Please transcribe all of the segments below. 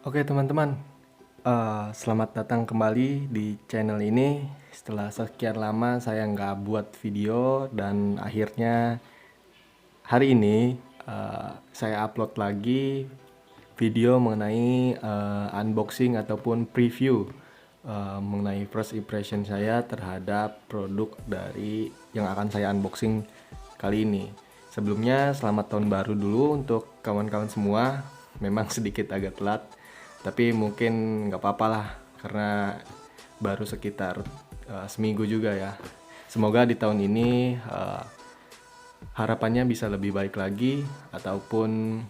Oke teman-teman, selamat datang kembali di channel ini. Setelah sekian lama saya nggak buat video dan akhirnya hari ini saya upload lagi video mengenai unboxing ataupun preview mengenai first impression saya terhadap produk dari yang akan saya unboxing kali ini. Sebelumnya selamat tahun baru dulu untuk kawan-kawan semua. Memang sedikit agak telat, tapi mungkin nggak apa-apa lah karena baru sekitar seminggu juga ya. Semoga di tahun ini harapannya bisa lebih baik lagi, ataupun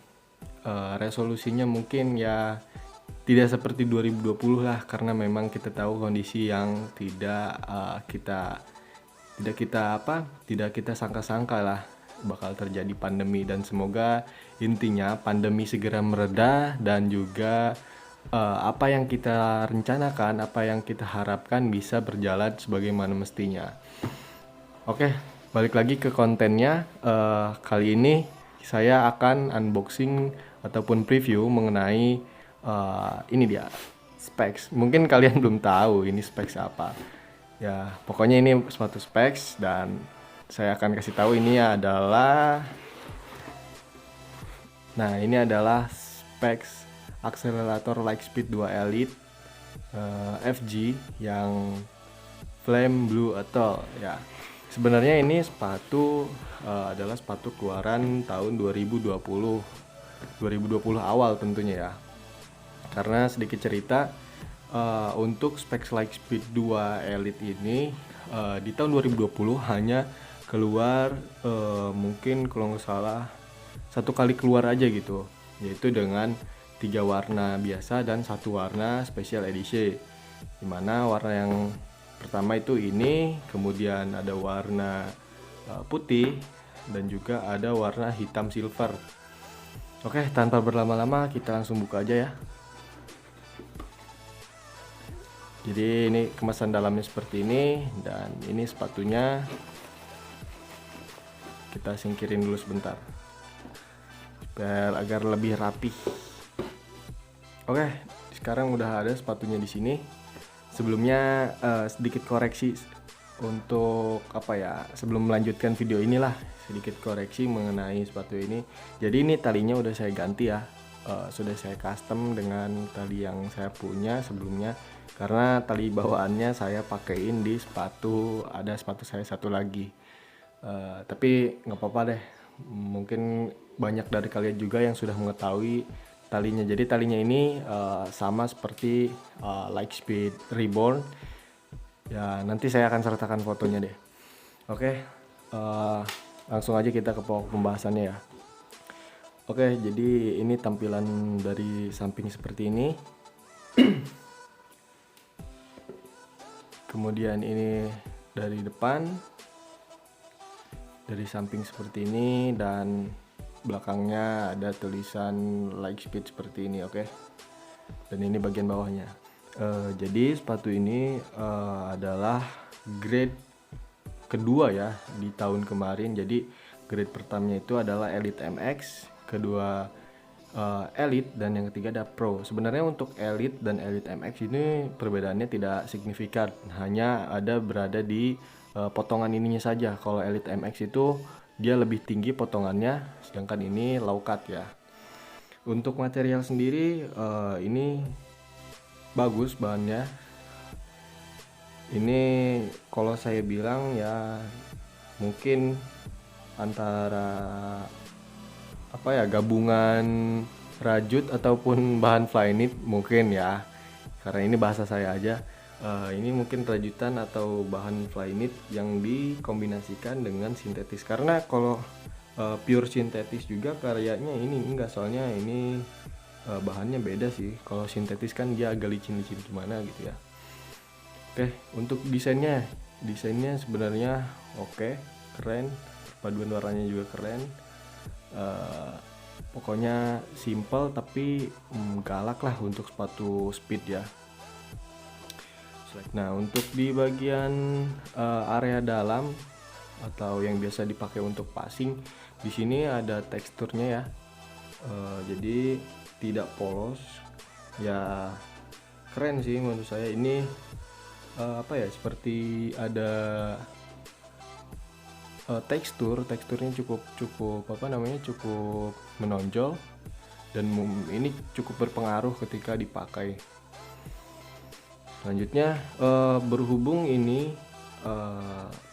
resolusinya mungkin ya tidak seperti 2020 lah, karena memang kita tahu kondisi yang tidak kita sangka-sangka lah bakal terjadi pandemi. Dan semoga intinya pandemi segera mereda dan juga apa yang kita rencanakan, apa yang kita harapkan bisa berjalan sebagaimana mestinya. Oke, balik lagi ke kontennya. Kali ini saya akan unboxing ataupun preview mengenai ini dia, specs. Mungkin kalian belum tahu ini specs apa. Ya, pokoknya ini suatu specs dan saya akan kasih tahu ini adalah specs akselerator Lightspeed 2 Elite FG yang Flame Blue Atoll ya. Sebenarnya ini sepatu adalah sepatu keluaran tahun 2020 awal tentunya ya. Karena sedikit cerita, untuk specs Lightspeed 2 Elite ini di tahun 2020 hanya keluar mungkin kalau nggak salah satu kali keluar aja gitu, yaitu dengan 3 warna biasa dan satu warna special edition, dimana warna yang pertama itu ini, kemudian ada warna putih dan juga ada warna hitam silver. Oke, tanpa berlama-lama kita langsung buka aja ya. Jadi ini kemasan dalamnya seperti ini, dan ini sepatunya kita singkirin dulu sebentar agar lebih rapi. Oke, sekarang udah ada sepatunya di sini. Sebelumnya sedikit koreksi untuk sebelum melanjutkan video inilah, sedikit koreksi mengenai sepatu ini. Jadi ini talinya udah saya ganti ya. Sudah saya custom dengan tali yang saya punya sebelumnya, karena tali bawaannya saya pakaiin di sepatu saya satu lagi. Tapi nggak apa-apa deh, mungkin banyak dari kalian juga yang sudah mengetahui talinya. Jadi talinya ini sama seperti Lightspeed Reborn ya, nanti saya akan sertakan fotonya deh. Oke, langsung aja kita ke pokok pembahasannya ya. Oke, jadi ini tampilan dari samping seperti ini. Kemudian ini dari depan, dari samping seperti ini, dan belakangnya ada tulisan Lightspeed seperti ini. Oke, dan ini bagian bawahnya. Jadi sepatu ini adalah grade kedua ya di tahun kemarin. Jadi grade pertamanya itu adalah Elite MX, kedua Elite, dan yang ketiga ada Pro. Sebenarnya untuk Elite dan Elite MX ini perbedaannya tidak signifikan, hanya berada di potongan ininya saja. Kalau Elite MX itu dia lebih tinggi potongannya, sedangkan ini low cut ya. Untuk material sendiri ini bagus bahannya. Ini kalau saya bilang ya mungkin antara gabungan rajut ataupun bahan Flyknit mungkin ya, karena ini bahasa saya aja. Ini mungkin rajutan atau bahan Flyknit yang dikombinasikan dengan sintetis, karena kalau pure sintetis juga karyanya ini enggak, soalnya ini bahannya beda sih. Kalau sintetis kan dia agak licin-licin gimana gitu ya. Oke, untuk desainnya sebenarnya oke, keren. Perpaduan warnanya juga keren. Pokoknya simple tapi galak lah untuk sepatu speed ya. Nah, untuk di bagian area dalam atau yang biasa dipakai untuk passing, di sini ada teksturnya ya. Jadi tidak polos, Ya keren sih menurut saya ini. Apa ya, seperti ada teksturnya cukup cukup apa namanya, cukup menonjol, dan ini cukup berpengaruh ketika dipakai. Selanjutnya berhubung ini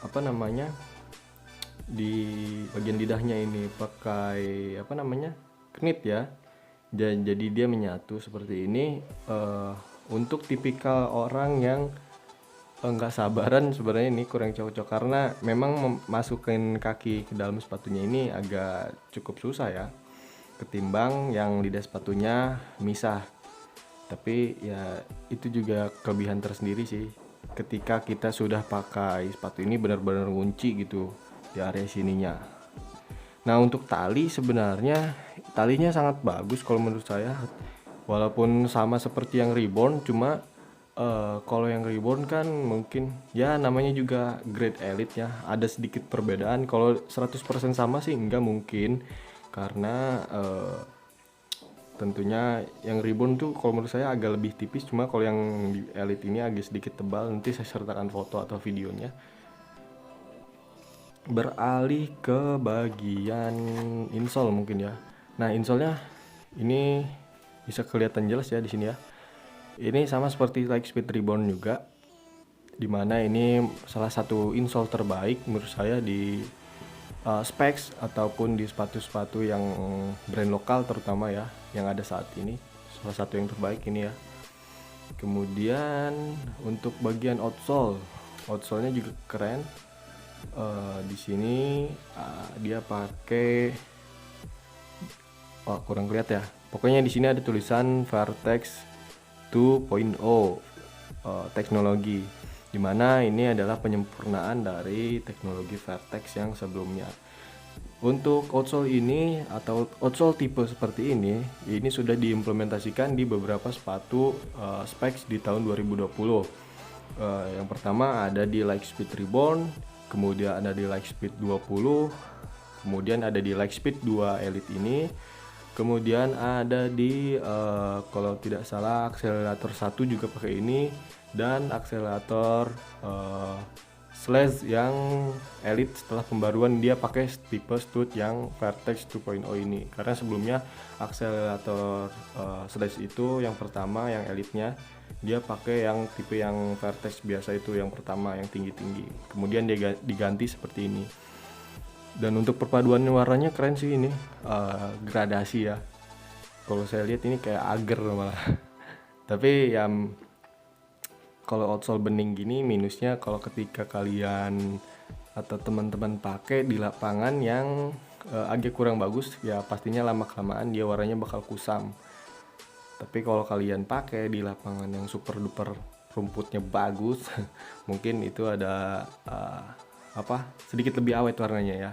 apa namanya, di bagian lidahnya ini pakai apa namanya, knit ya, dan jadi dia menyatu seperti ini. Untuk tipikal orang yang nggak sabaran, sebenarnya ini kurang cocok karena memang masukin kaki ke dalam sepatunya ini agak cukup susah ya, ketimbang yang lidah sepatunya misah. Tapi ya itu juga kelebihan tersendiri sih, ketika kita sudah pakai sepatu ini benar-benar ngunci gitu di area sininya. Nah untuk tali, sebenarnya talinya sangat bagus kalau menurut saya, walaupun sama seperti yang Reborn, cuma kalau yang Reborn kan mungkin ya namanya juga grade elite ya, ada sedikit perbedaan. Kalau 100% sama sih enggak mungkin, karena tentunya yang Reborn tuh kalau menurut saya agak lebih tipis, cuma kalau yang di elite ini agak sedikit tebal. Nanti saya sertakan foto atau videonya. Beralih ke bagian insole mungkin ya. Nah insolenya ini bisa kelihatan jelas ya di sini ya. Ini sama seperti Lightspeed Reborn juga, dimana ini salah satu insole terbaik menurut saya di specs ataupun di sepatu-sepatu yang brand lokal terutama ya, yang ada saat ini. Salah satu yang terbaik ini ya. Kemudian untuk bagian outsole-nya juga keren. Di sini dia pakai, kurang kelihatan ya. Pokoknya di sini ada tulisan Vertex 2.0 teknologi, dimana ini adalah penyempurnaan dari teknologi Vertex yang sebelumnya. Untuk outsole ini atau outsole tipe seperti ini sudah diimplementasikan di beberapa sepatu specs di tahun 2020. Yang pertama ada di Lightspeed Reborn, kemudian ada di Lightspeed 20, kemudian ada di Lightspeed 2 Elite ini, kemudian ada di kalau tidak salah akselerator 1 juga pakai ini, dan akselerator slash yang elite setelah pembaruan dia pakai tipe stud yang Vertex 2.0 ini, karena sebelumnya akselerator slash itu yang pertama yang elite-nya dia pakai yang tipe yang Vertex biasa itu yang pertama yang tinggi-tinggi, kemudian dia diganti seperti ini. Dan untuk perpaduan warnanya keren sih ini, gradasi ya. Kalau saya lihat ini kayak agar malah. Tapi ya kalau outsole bening gini minusnya kalau ketika kalian atau teman-teman pakai di lapangan yang agak kurang bagus ya, pastinya lama kelamaan dia warnanya bakal kusam. Tapi kalau kalian pakai di lapangan yang super duper rumputnya bagus mungkin itu ada sedikit lebih awet warnanya ya,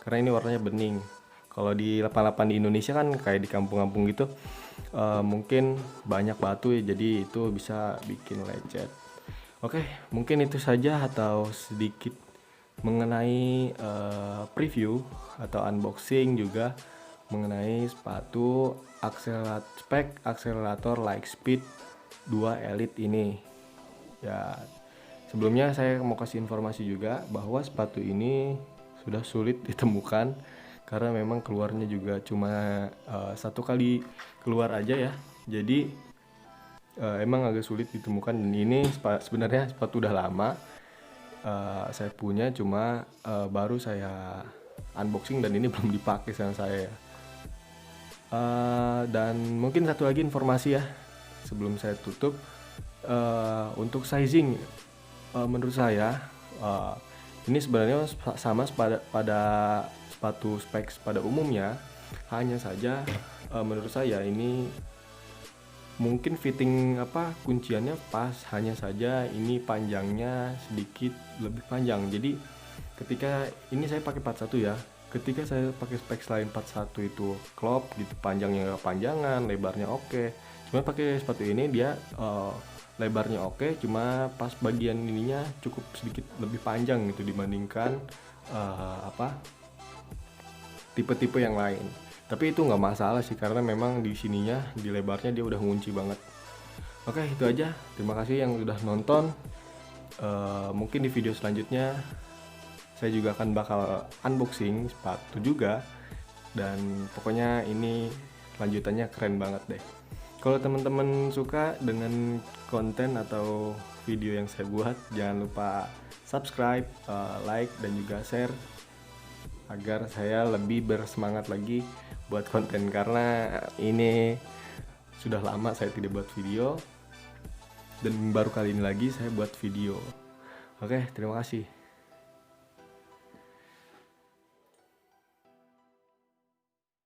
karena ini warnanya bening. Kalau di lapangan di Indonesia kan kayak di kampung-kampung gitu, mungkin banyak batu ya, jadi itu bisa bikin lecet. Oke, mungkin itu saja atau sedikit mengenai preview atau unboxing juga mengenai sepatu akselerator Lightspeed 2 Elite ini. Ya, sebelumnya saya mau kasih informasi juga bahwa sepatu ini sudah sulit ditemukan karena memang keluarnya juga cuma satu kali keluar aja ya. Jadi emang agak sulit ditemukan, dan ini sebenarnya sepatu udah lama saya punya, cuma baru saya unboxing dan ini belum dipakai sama saya. Dan mungkin satu lagi informasi ya sebelum saya tutup, untuk sizing menurut saya ini sebenarnya sama pada sepatu specs pada umumnya, hanya saja menurut saya ini mungkin fitting kunciannya pas, hanya saja ini panjangnya sedikit lebih panjang. Jadi ketika ini saya pakai 41 ya, ketika saya pakai specs lain 41 itu klop gitu, panjangnya panjangan, lebarnya oke. Cuma pakai sepatu ini dia lebarnya oke, cuma pas bagian ininya cukup sedikit lebih panjang gitu dibandingkan tipe-tipe yang lain. Tapi itu nggak masalah sih, karena memang di sininya, di lebarnya dia udah ngunci banget. Oke, itu aja. Terima kasih yang udah nonton. Mungkin di video selanjutnya saya juga akan bakal unboxing sepatu juga. Dan pokoknya ini lanjutannya keren banget deh. Kalau teman-teman suka dengan konten atau video yang saya buat, jangan lupa subscribe, like, dan juga share agar saya lebih bersemangat lagi buat konten, karena ini sudah lama saya tidak buat video dan baru kali ini lagi saya buat video. Oke, terima kasih.